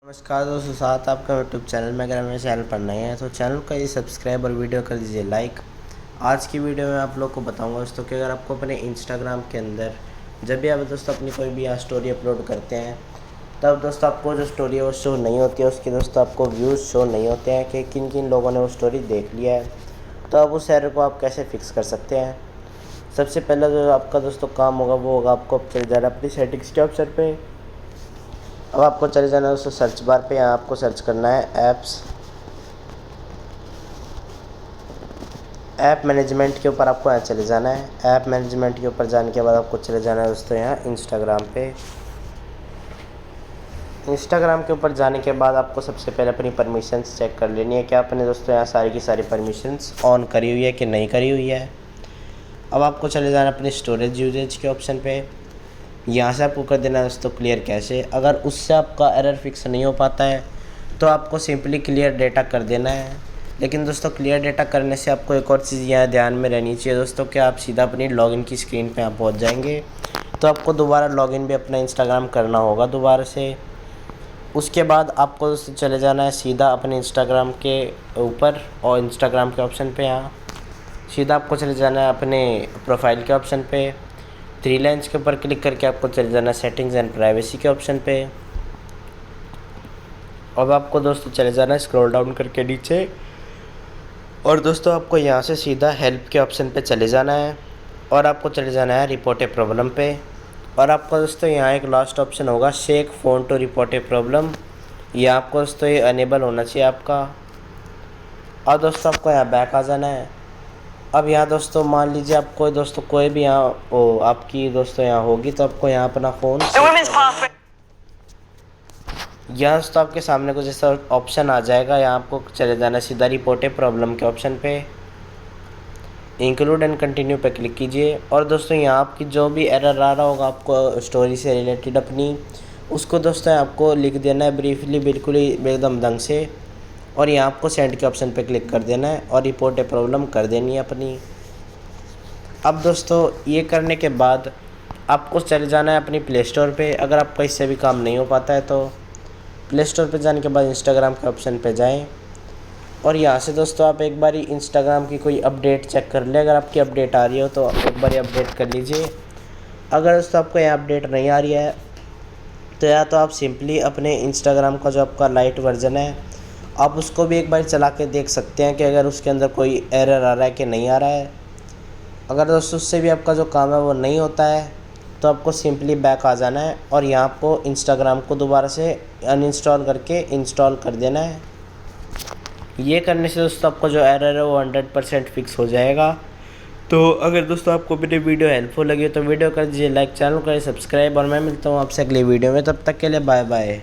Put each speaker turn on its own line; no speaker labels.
नमस्कार दोस्तों, साथ आपका यूट्यूब चैनल में। अगर मेरे चैनल पर नए हैं तो चैनल को ये सब्सक्राइब और वीडियो कर दीजिए लाइक। आज की वीडियो में आप लोग को बताऊंगा दोस्तों कि अगर आपको अपने इंस्टाग्राम के अंदर जब भी आप दोस्तों अपनी कोई भी यहाँ स्टोरी अपलोड करते हैं तब दोस्तों आपको जो स्टोरी है वो शो नहीं होती है, उसकी दोस्तों आपको व्यूज़ शो नहीं होते हैं कि किन किन लोगों ने वो स्टोरी देख लिया है। तो अब उस एरर को आप कैसे फिक्स कर सकते हैं। सबसे पहला जो आपका दोस्तों काम होगा वो होगा आपको चले जाना अपनी सेटिंग्स के ऑप्शन पे। अब आपको चले जाना है दोस्तों सर्च बार पे। यहाँ आपको सर्च करना है ऐप मैनेजमेंट के ऊपर आपको यहाँ चले जाना है। ऐप मैनेजमेंट के ऊपर जाने के बाद आपको चले जाना है दोस्तों यहाँ इंस्टाग्राम पे। इंस्टाग्राम के ऊपर जाने के बाद आपको सबसे पहले अपनी परमिशंस चेक कर लेनी है कि आपने दोस्तों यहाँ सारी की सारी परमिशंस ऑन करी हुई है कि नहीं करी हुई है। अब आपको चले जाना अपनी स्टोरेज यूजेज के ऑप्शन पे। यहाँ से आपको कर देना है दोस्तों क्लियर कैशे। अगर उससे आपका एरर फिक्स नहीं हो पाता है तो आपको सिंपली क्लियर डेटा कर देना है। लेकिन दोस्तों क्लियर डेटा करने से आपको एक और चीज़ यहाँ ध्यान में रहनी चाहिए दोस्तों कि आप सीधा अपनी लॉगिन की स्क्रीन पे आप पहुँच जाएंगे तो आपको दोबारा लॉगिन भी अपना इंस्टाग्राम करना होगा दोबारा से। उसके बाद आपको दोस्तों चले जाना है सीधा अपने इंस्टाग्राम के ऊपर और इंस्टाग्राम के ऑप्शन पे। यहाँ सीधा आपको चले जाना है अपने प्रोफाइल के ऑप्शन पे। थ्री लाइन्स के ऊपर क्लिक करके आपको चले जाना है सेटिंग्स एंड प्राइवेसी के ऑप्शन पे। अब आपको दोस्तों चले जाना है स्क्रॉल डाउन करके नीचे और दोस्तों आपको यहाँ से सीधा हेल्प के ऑप्शन पे चले जाना है और आपको चले जाना है रिपोर्ट ए प्रॉब्लम पे। और आपको दोस्तों यहाँ एक लास्ट ऑप्शन होगा shake phone to report a problem. ये आपको दोस्तों ये अनेबल होना चाहिए आपका। और दोस्तों आपको यहाँ बैक आ जाना है। अब यहाँ दोस्तों मान लीजिए आपको दोस्तों कोई भी यहाँ आपकी दोस्तों यहाँ होगी तो आपको यहाँ अपना फ़ोन यहाँ दोस्तों आपके सामने कुछ ऐसा ऑप्शन आ जाएगा। यहाँ आपको चले जाना सीधा रिपोर्ट ए प्रॉब्लम के ऑप्शन पे। इंक्लूड एंड कंटिन्यू पे क्लिक कीजिए और दोस्तों यहाँ आपकी जो भी एरर आ रहा होगा आपको स्टोरी से रिलेटेड अपनी, उसको दोस्तों आपको लिख देना है ब्रीफली, बिल्कुल ही एकदम ढंग से। और यहाँ आपको सेंड के ऑप्शन पे क्लिक कर देना है और रिपोर्ट ए प्रॉब्लम कर देनी है अपनी। अब दोस्तों ये करने के बाद आपको चले जाना है अपनी प्ले स्टोर पे। अगर आपका इससे भी काम नहीं हो पाता है तो प्ले स्टोर पे जाने के बाद इंस्टाग्राम के ऑप्शन पे जाएं और यहाँ से दोस्तों आप एक बारी इंस्टाग्राम की कोई अपडेट चेक कर लें। अगर आपकी अपडेट आ रही हो तो एक बारी अपडेट कर लीजिए। अगर दोस्तों आपको यहाँ अपडेट नहीं आ रही है तो या तो आप सिंपली अपने इंस्टाग्राम का जो आपका लाइट वर्जन है आप उसको भी एक बार चला के देख सकते हैं कि अगर उसके अंदर कोई एरर आ रहा है कि नहीं आ रहा है। अगर दोस्तों उससे भी आपका जो काम है वो नहीं होता है तो आपको सिंपली बैक आ जाना है और यहाँ आपको इंस्टाग्राम को दोबारा से अनइंस्टॉल करके इंस्टॉल कर देना है। ये करने से दोस्तों आपका जो एरर है वो 100% फिक्स हो जाएगा। तो अगर दोस्तों आपको मेरी वीडियो हेल्पफुल लगी हो तो वीडियो कर दीजिए लाइक, चैनल करें सब्सक्राइब और मैं मिलता हूँ आपसे अगली वीडियो में। तब तक के लिए बाय बाय।